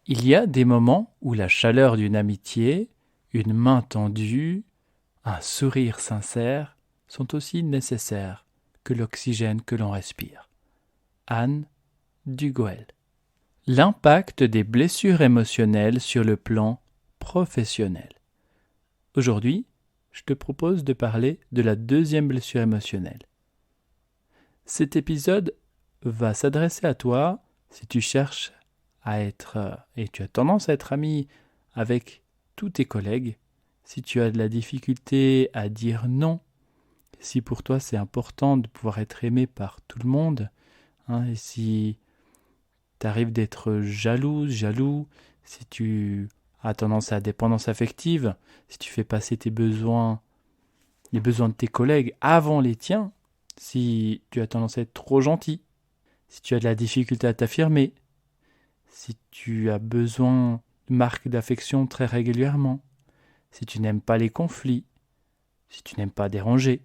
Il y a des moments où la chaleur d'une amitié, une main tendue, un sourire sincère sont aussi nécessaires que l'oxygène que l'on respire. Anne Dugoel. L'impact des blessures émotionnelles sur le plan professionnel. Aujourd'hui, je te propose de parler de la deuxième blessure émotionnelle. Cet épisode va s'adresser à toi si tu cherches à être, et tu as tendance à être ami avec tous tes collègues, si tu as de la difficulté à dire non, si pour toi c'est important de pouvoir être aimé par tout le monde, et si tu arrives d'être jaloux, si tu as tendance à la dépendance affective, si tu fais passer tes besoins, les besoins de tes collègues avant les tiens, si tu as tendance à être trop gentil, si tu as de la difficulté à t'affirmer, si tu as besoin de marques d'affection très régulièrement, si tu n'aimes pas les conflits, si tu n'aimes pas déranger,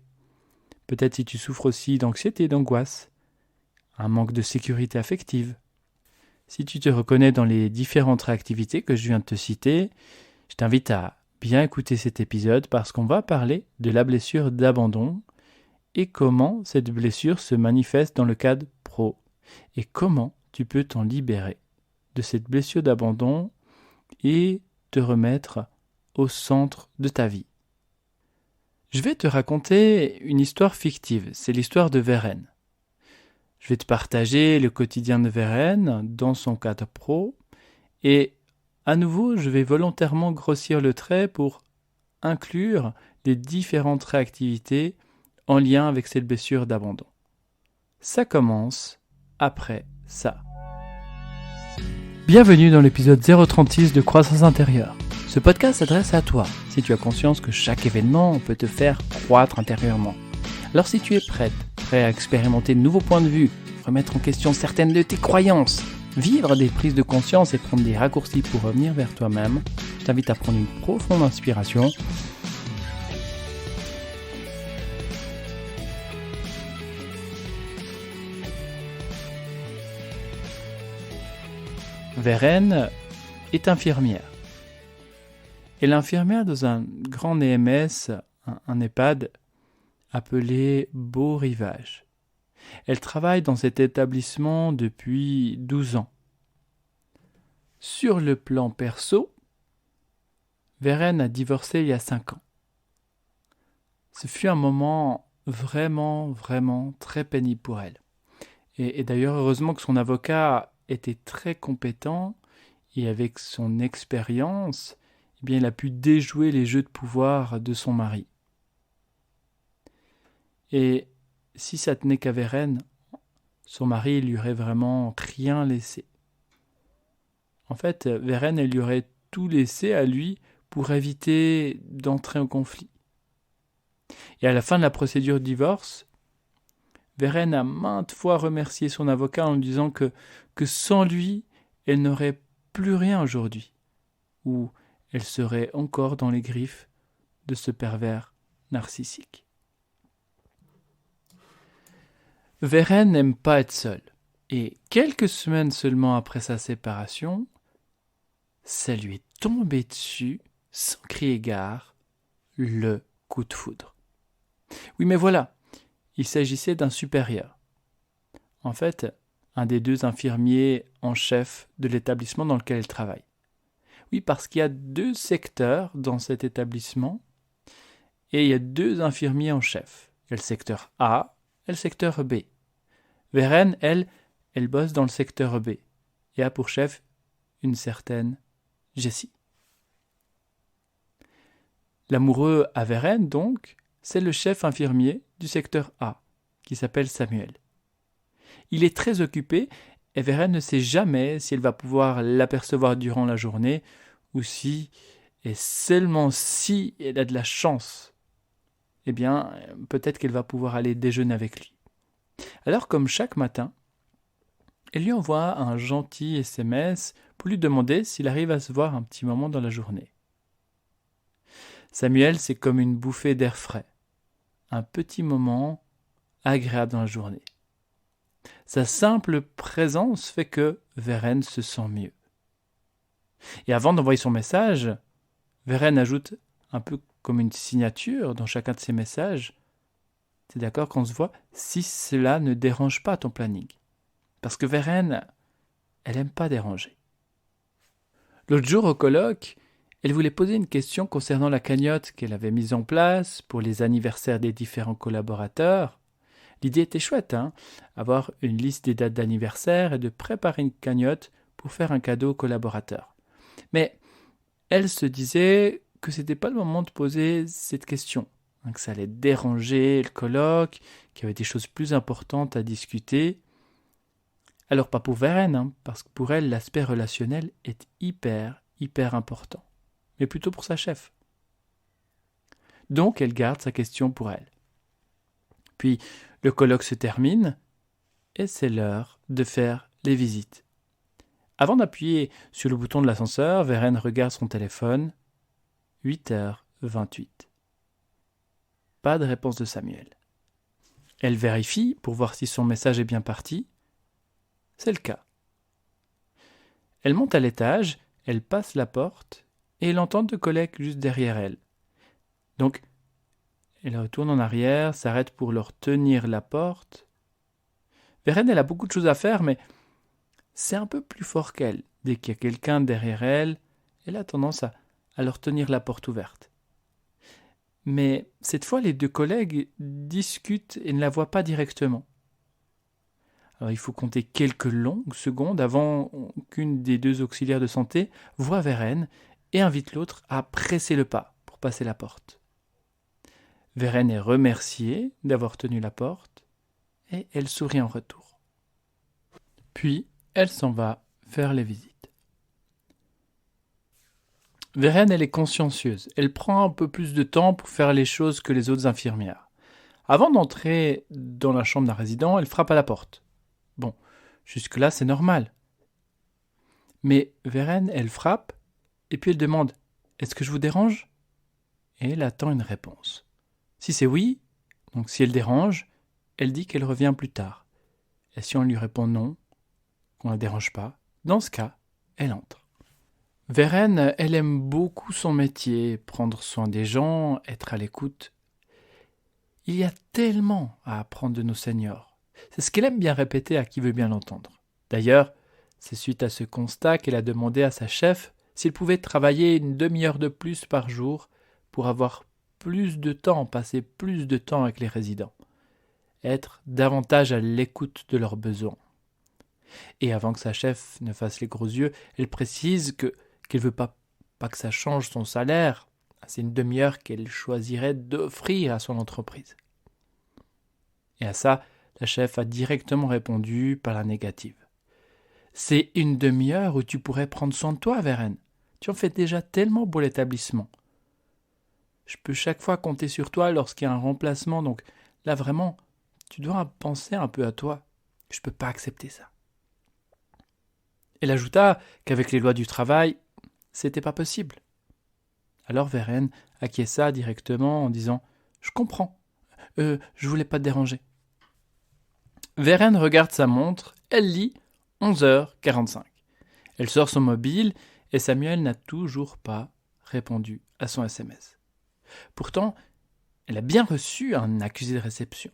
peut-être si tu souffres aussi d'anxiété, d'angoisse, un manque de sécurité affective. Si tu te reconnais dans les différentes réactivités que je viens de te citer, je t'invite à bien écouter cet épisode parce qu'on va parler de la blessure d'abandon et comment cette blessure se manifeste dans le cadre pro et comment tu peux t'en libérer de cette blessure d'abandon et te remettre au centre de ta vie. Je vais te raconter une histoire fictive, c'est l'histoire de Vérène. Je vais te partager le quotidien de Vérène dans son cadre pro et à nouveau je vais volontairement grossir le trait pour inclure les différentes réactivités en lien avec cette blessure d'abandon. Ça commence après ça. Bienvenue dans l'épisode 036 de Croissance intérieure. Ce podcast s'adresse à toi si tu as conscience que chaque événement peut te faire croître intérieurement. Alors si tu es prêt à expérimenter de nouveaux points de vue, remettre en question certaines de tes croyances, vivre des prises de conscience et prendre des raccourcis pour revenir vers toi-même, je t'invite à prendre une profonde inspiration. Vérène est infirmière. Elle est infirmière dans un grand EMS, un EHPAD appelé Beau Rivage. Elle travaille dans cet établissement depuis 12 ans. Sur le plan perso, Vérène a divorcé il y a 5 ans. Ce fut un moment vraiment très pénible pour elle. Et d'ailleurs, heureusement que son avocat était très compétent et avec son expérience, eh bien, il a pu déjouer les jeux de pouvoir de son mari. Et si ça tenait qu'à Vérène, son mari il lui aurait vraiment rien laissé. En fait, Vérène, elle lui aurait tout laissé à lui pour éviter d'entrer en conflit. Et à la fin de la procédure de divorce, Vérène a maintes fois remercié son avocat en lui disant que sans lui, elle n'aurait plus rien aujourd'hui, ou elle serait encore dans les griffes de ce pervers narcissique. Vérène n'aime pas être seule, et quelques semaines seulement après sa séparation, ça lui est tombé dessus, sans crier gare, le coup de foudre. Oui, mais voilà, il s'agissait d'un supérieur. En fait, un des 2 infirmiers en chef de l'établissement dans lequel elle travaille. Oui, parce qu'il y a 2 secteurs dans cet établissement et il y a 2 infirmiers en chef. Il y a le secteur A et le secteur B. Vérène, elle bosse dans le secteur B et a pour chef une certaine Jessie. L'amoureux à Vérène, donc, c'est le chef infirmier du secteur A, qui s'appelle Samuel. Il est très occupé et Vérène ne sait jamais si elle va pouvoir l'apercevoir durant la journée ou si, et seulement si elle a de la chance, eh bien, peut-être qu'elle va pouvoir aller déjeuner avec lui. Alors, comme chaque matin, elle lui envoie un gentil SMS pour lui demander s'il arrive à se voir un petit moment dans la journée. Samuel, c'est comme une bouffée d'air frais, un petit moment agréable dans la journée. Sa simple présence fait que Vérène se sent mieux. Et avant d'envoyer son message, Veren ajoute un peu comme une signature dans chacun de ses messages. T'es d'accord qu'on se voit si cela ne dérange pas ton planning. Parce que Veren, elle aime pas déranger. L'autre jour au colloque, elle voulait poser une question concernant la cagnotte qu'elle avait mise en place pour les anniversaires des différents collaborateurs. L'idée était chouette, avoir une liste des dates d'anniversaire et de préparer une cagnotte pour faire un cadeau aux collaborateurs. Mais elle se disait que c'était pas le moment de poser cette question, que ça allait déranger le colloque, qu'il y avait des choses plus importantes à discuter. Alors pas pour Veren, parce que pour elle, l'aspect relationnel est hyper important, mais plutôt pour sa chef. Donc elle garde sa question pour elle. Puis le colloque se termine, et c'est l'heure de faire les visites. Avant d'appuyer sur le bouton de l'ascenseur, Veren regarde son téléphone. 8h28. Pas de réponse de Samuel. Elle vérifie pour voir si son message est bien parti. C'est le cas. Elle monte à l'étage, elle passe la porte et elle entend deux collègues juste derrière elle. Donc, elle retourne en arrière, s'arrête pour leur tenir la porte. Veren, elle a beaucoup de choses à faire, mais c'est un peu plus fort qu'elle. Dès qu'il y a quelqu'un derrière elle, elle a tendance à leur tenir la porte ouverte. Mais cette fois, les deux collègues discutent et ne la voient pas directement. Alors, il faut compter quelques longues secondes avant qu'une des deux auxiliaires de santé voie Veren et invite l'autre à presser le pas pour passer la porte. Veren est remerciée d'avoir tenu la porte et elle sourit en retour. Puis, elle s'en va faire les visites. Veren, elle est consciencieuse. Elle prend un peu plus de temps pour faire les choses que les autres infirmières. Avant d'entrer dans la chambre d'un résident, elle frappe à la porte. Bon, jusque-là, c'est normal. Mais Veren, elle frappe, et puis elle demande « Est-ce que je vous dérange ?» Et elle attend une réponse. Si c'est oui, donc si elle dérange, elle dit qu'elle revient plus tard. Et si on lui répond non, qu'on ne la dérange pas, dans ce cas, elle entre. Veren, elle aime beaucoup son métier, prendre soin des gens, être à l'écoute. Il y a tellement à apprendre de nos seniors. C'est ce qu'elle aime bien répéter à qui veut bien l'entendre. D'ailleurs, c'est suite à ce constat qu'elle a demandé à sa chef s'il pouvait travailler une demi-heure de plus par jour pour avoir plus de temps, passer plus de temps avec les résidents, être davantage à l'écoute de leurs besoins. Et avant que sa chef ne fasse les gros yeux, elle précise qu'elle ne veut pas que ça change son salaire. C'est une demi-heure qu'elle choisirait d'offrir à son entreprise. Et à ça, la chef a directement répondu par la négative. C'est une demi-heure où tu pourrais prendre soin de toi, Veren. Tu en fais déjà tellement pour l'établissement. Je peux chaque fois compter sur toi lorsqu'il y a un remplacement, donc là vraiment, tu dois penser un peu à toi. Je ne peux pas accepter ça. Elle ajouta qu'avec les lois du travail, c'était pas possible. Alors Veren acquiesça directement en disant « Je comprends, je voulais pas te déranger. » Veren regarde sa montre, elle lit 11h45. Elle sort son mobile et Samuel n'a toujours pas répondu à son SMS. Pourtant, elle a bien reçu un accusé de réception.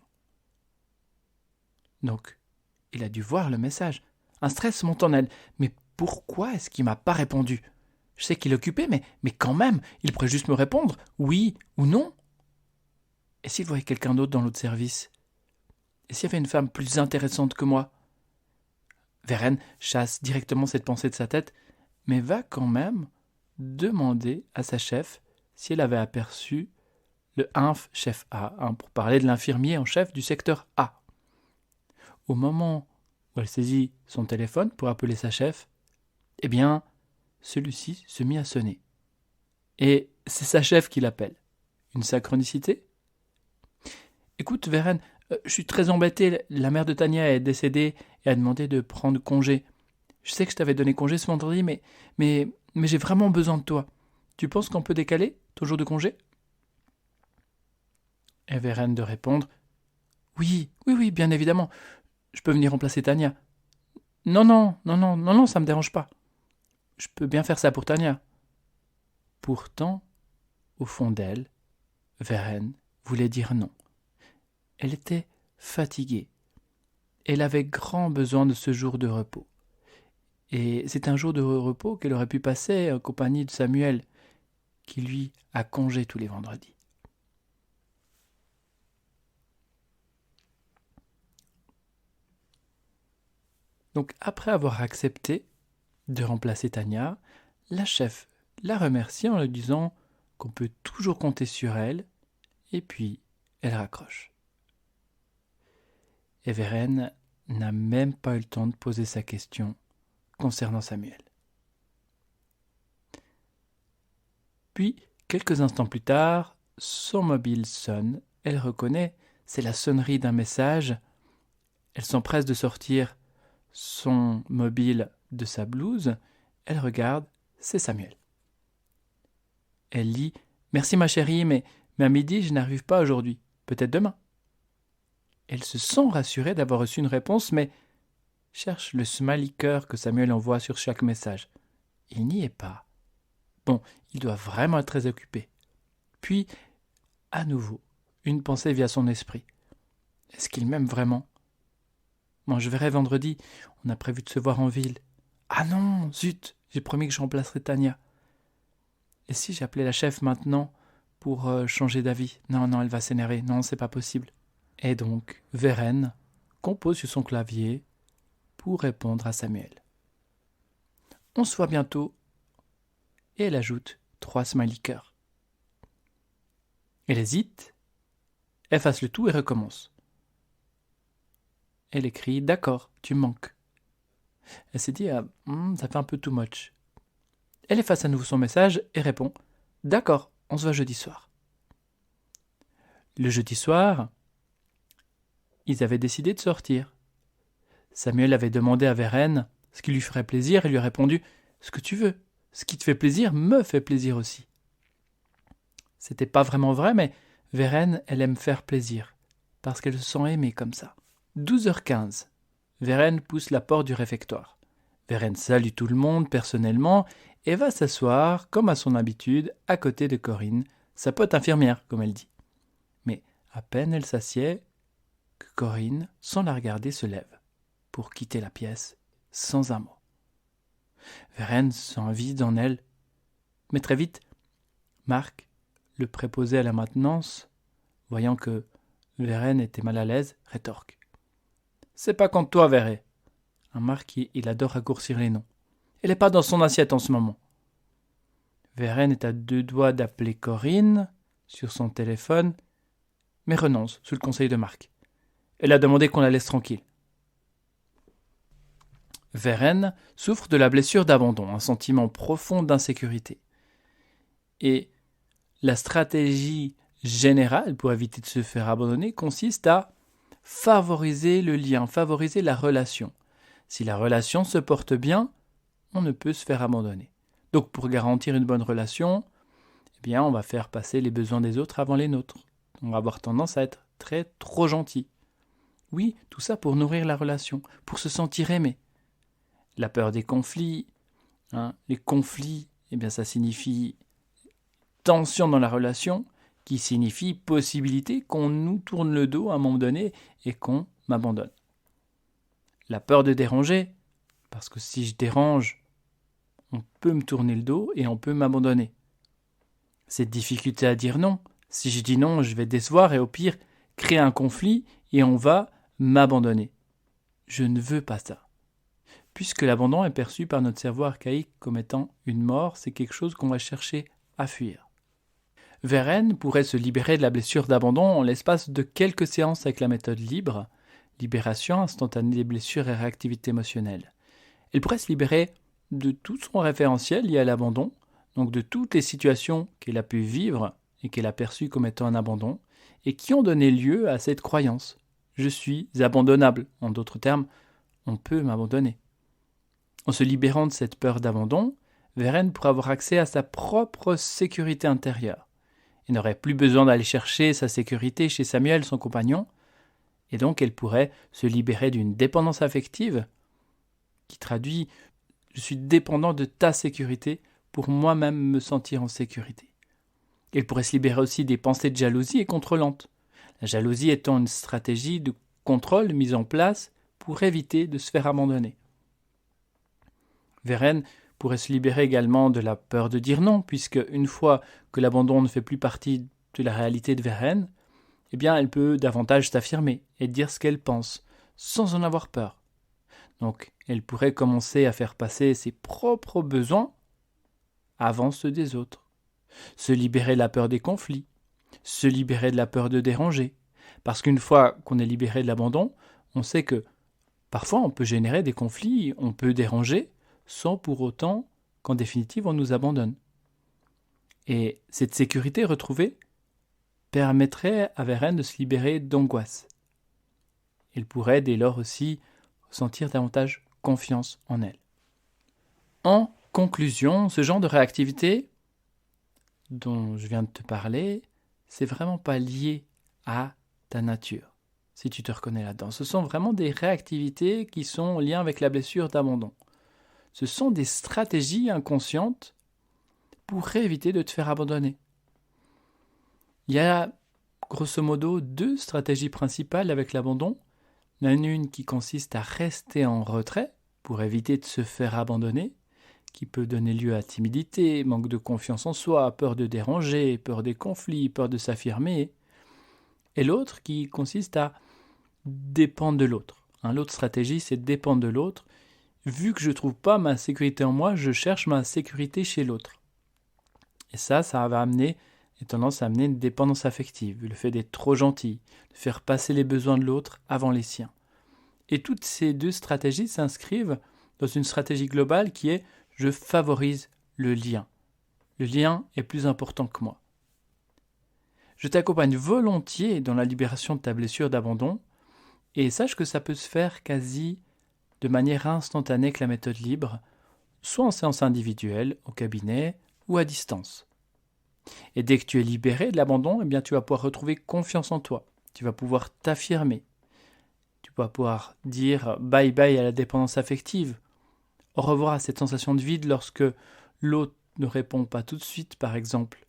Donc, il a dû voir le message. Un stress monte en elle. Mais pourquoi est-ce qu'il m'a pas répondu ? Je sais qu'il est occupé, mais quand même, il pourrait juste me répondre, oui ou non. Et s'il voyait quelqu'un d'autre dans l'autre service ? Et s'il y avait une femme plus intéressante que moi ? Veren chasse directement cette pensée de sa tête, mais va quand même demander à sa chef si elle avait aperçu le inf chef A, pour parler de l'infirmier en chef du secteur A. Au moment où elle saisit son téléphone pour appeler sa chef, eh bien, celui-ci se mit à sonner. Et c'est sa chef qui l'appelle. Une synchronicité ? Écoute, Veren, je suis très embêté. La mère de Tania est décédée et a demandé de prendre congé. Je sais que je t'avais donné congé ce vendredi, mais j'ai vraiment besoin de toi. Tu penses qu'on peut décaler ton jour de congé ? Et Veren de répondre oui, bien évidemment. Je peux venir remplacer Tania. Non, ça me dérange pas. je peux bien faire ça pour Tania. Pourtant, au fond d'elle, Vérène voulait dire non. Elle était fatiguée. Elle avait grand besoin de ce jour de repos. Et c'est un jour de repos qu'elle aurait pu passer en compagnie de Samuel, qui lui a congé tous les vendredis. Donc après avoir accepté de remplacer Tania, la chef la remercie en lui disant qu'on peut toujours compter sur elle, et puis elle raccroche. Et Vérène n'a même pas eu le temps de poser sa question concernant Samuel. Puis, quelques instants plus tard, son mobile sonne, elle reconnaît, c'est la sonnerie d'un message. Elle s'empresse de sortir son mobile de sa blouse, elle regarde, c'est Samuel. Elle lit « Merci ma chérie, mais à midi je n'arrive pas aujourd'hui, peut-être demain ». Elle se sent rassurée d'avoir reçu une réponse, mais cherche le smiley cœur que Samuel envoie sur chaque message. Il n'y est pas. Bon, il doit vraiment être très occupé. Puis, à nouveau, une pensée vient à son esprit. Est-ce qu'il m'aime vraiment ? Bon, je verrai vendredi, on a prévu de se voir en ville. Ah non, zut, j'ai promis que je remplacerai Tania. Et si j'appelais la chef maintenant pour changer d'avis ? Non, elle va s'énerver. Non, c'est pas possible. Et donc, Vérène compose sur son clavier pour répondre à Samuel. On se voit bientôt. Et elle ajoute 3 smiley cœurs. Elle hésite, efface le tout et recommence. Elle écrit « D'accord, tu me manques ». Elle s'est dit ça fait un peu too much. Elle efface à nouveau son message et répond « D'accord, on se voit jeudi soir ». Le jeudi soir, ils avaient décidé de sortir. Samuel avait demandé à Vérène ce qui lui ferait plaisir et lui a répondu « Ce que tu veux, ce qui te fait plaisir me fait plaisir aussi ». C'était pas vraiment vrai, mais Vérène, elle aime faire plaisir, parce qu'elle se sent aimée comme ça. 12h15, Vérène pousse la porte du réfectoire. Vérène salue tout le monde personnellement et va s'asseoir, comme à son habitude, à côté de Corinne, sa pote infirmière, comme elle dit. Mais à peine elle s'assied, que Corinne, sans la regarder, se lève, pour quitter la pièce, sans un mot. Vérène sent vide en elle, mais très vite, Marc, le préposé à la maintenance, voyant que Vérène était mal à l'aise, rétorque. « C'est pas contre toi, Véré. » Un Marc, il adore raccourcir les noms. Elle n'est pas dans son assiette en ce moment. Vérène est à 2 doigts d'appeler Corinne sur son téléphone, mais renonce sous le conseil de Marc. Elle a demandé qu'on la laisse tranquille. Vérène souffre de la blessure d'abandon, un sentiment profond d'insécurité. Et la stratégie générale pour éviter de se faire abandonner consiste à favoriser le lien, favoriser la relation. Si la relation se porte bien, on ne peut se faire abandonner. Donc pour garantir une bonne relation, on va faire passer les besoins des autres avant les nôtres. On va avoir tendance à être trop gentil. Oui, tout ça pour nourrir la relation, pour se sentir aimé. La peur des conflits, les conflits, ça signifie tension dans la relation, qui signifie possibilité qu'on nous tourne le dos à un moment donné et qu'on m'abandonne. La peur de déranger, parce que si je dérange, on peut me tourner le dos et on peut m'abandonner. Cette difficulté à dire non, si je dis non, je vais décevoir et au pire, créer un conflit et on va m'abandonner. Je ne veux pas ça. Puisque l'abandon est perçu par notre cerveau archaïque comme étant une mort, c'est quelque chose qu'on va chercher à fuir. Vérène pourrait se libérer de la blessure d'abandon en l'espace de quelques séances avec la méthode libre, libération instantanée des blessures et réactivité émotionnelle. Elle pourrait se libérer de tout son référentiel lié à l'abandon, donc de toutes les situations qu'elle a pu vivre et qu'elle a perçues comme étant un abandon, et qui ont donné lieu à cette croyance. Je suis abandonnable. En d'autres termes, on peut m'abandonner. En se libérant de cette peur d'abandon, Vérène pourra avoir accès à sa propre sécurité intérieure. Elle n'aurait plus besoin d'aller chercher sa sécurité chez Samuel, son compagnon, et donc elle pourrait se libérer d'une dépendance affective qui traduit Je suis dépendant de ta sécurité pour moi-même me sentir en sécurité. Il pourrait se libérer aussi des pensées de jalousie et contrôlantes. La jalousie étant une stratégie de contrôle mise en place pour éviter de se faire abandonner. Vérène pourrait se libérer également de la peur de dire non, puisque une fois que l'abandon ne fait plus partie de la réalité de Vérène, eh bien elle peut davantage s'affirmer et dire ce qu'elle pense, sans en avoir peur. Donc elle pourrait commencer à faire passer ses propres besoins avant ceux des autres. Se libérer de la peur des conflits, se libérer de la peur de déranger. Parce qu'une fois qu'on est libéré de l'abandon, on sait que parfois on peut générer des conflits, on peut déranger, sans pour autant qu'en définitive on nous abandonne. Et cette sécurité retrouvée permettrait à Vérène de se libérer d'angoisse. Elle pourrait dès lors aussi ressentir davantage confiance en elle. En conclusion, ce genre de réactivité dont je viens de te parler, c'est vraiment pas lié à ta nature, si tu te reconnais là-dedans. Ce sont vraiment des réactivités qui sont en lien avec la blessure d'abandon. Ce sont des stratégies inconscientes pour éviter de te faire abandonner. Il y a grosso modo 2 stratégies principales avec l'abandon. Il y en a une qui consiste à rester en retrait pour éviter de se faire abandonner, qui peut donner lieu à timidité, manque de confiance en soi, peur de déranger, peur des conflits, peur de s'affirmer. Et l'autre qui consiste à dépendre de l'autre. L'autre stratégie, c'est dépendre de l'autre. Vu que je ne trouve pas ma sécurité en moi, je cherche ma sécurité chez l'autre. Et ça va amener tendance à amener une dépendance affective, le fait d'être trop gentil, de faire passer les besoins de l'autre avant les siens. Et toutes ces 2 stratégies s'inscrivent dans une stratégie globale qui est « je favorise le lien ». Le lien est plus important que moi. Je t'accompagne volontiers dans la libération de ta blessure d'abandon et sache que ça peut se faire quasi de manière instantanée avec la méthode libre, soit en séance individuelle, au cabinet ou à distance. Et dès que tu es libéré de l'abandon, eh bien, tu vas pouvoir retrouver confiance en toi. Tu vas pouvoir t'affirmer. Tu vas pouvoir dire bye bye à la dépendance affective. Au revoir à cette sensation de vide lorsque l'autre ne répond pas tout de suite, par exemple.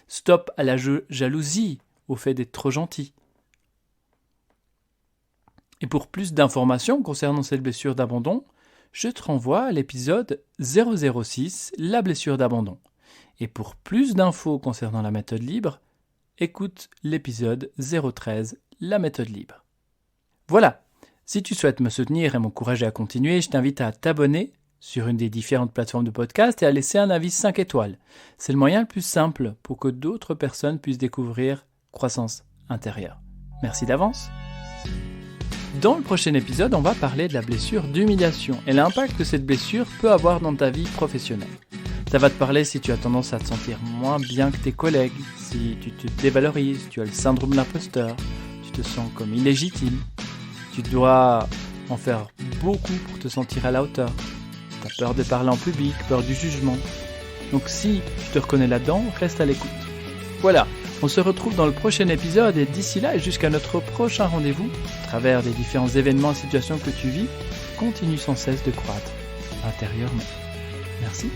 Stop à la jalousie, au fait d'être trop gentil. Et pour plus d'informations concernant cette blessure d'abandon, je te renvoie à l'épisode 006, la blessure d'abandon. Et pour plus d'infos concernant la méthode libre, écoute l'épisode 013, la méthode libre. Voilà, si tu souhaites me soutenir et m'encourager à continuer, je t'invite à t'abonner sur une des différentes plateformes de podcast et à laisser un avis 5 étoiles. C'est le moyen le plus simple pour que d'autres personnes puissent découvrir croissance intérieure. Merci d'avance. Dans le prochain épisode, on va parler de la blessure d'humiliation et l'impact que cette blessure peut avoir dans ta vie professionnelle. Ça va te parler si tu as tendance à te sentir moins bien que tes collègues, si tu te dévalorises, tu as le syndrome de l'imposteur, tu te sens comme illégitime, tu dois en faire beaucoup pour te sentir à la hauteur. Tu as peur de parler en public, peur du jugement. Donc si tu te reconnais là-dedans, reste à l'écoute. Voilà, on se retrouve dans le prochain épisode et d'ici là et jusqu'à notre prochain rendez-vous, à travers des différents événements et situations que tu vis, continue sans cesse de croître intérieurement. Merci.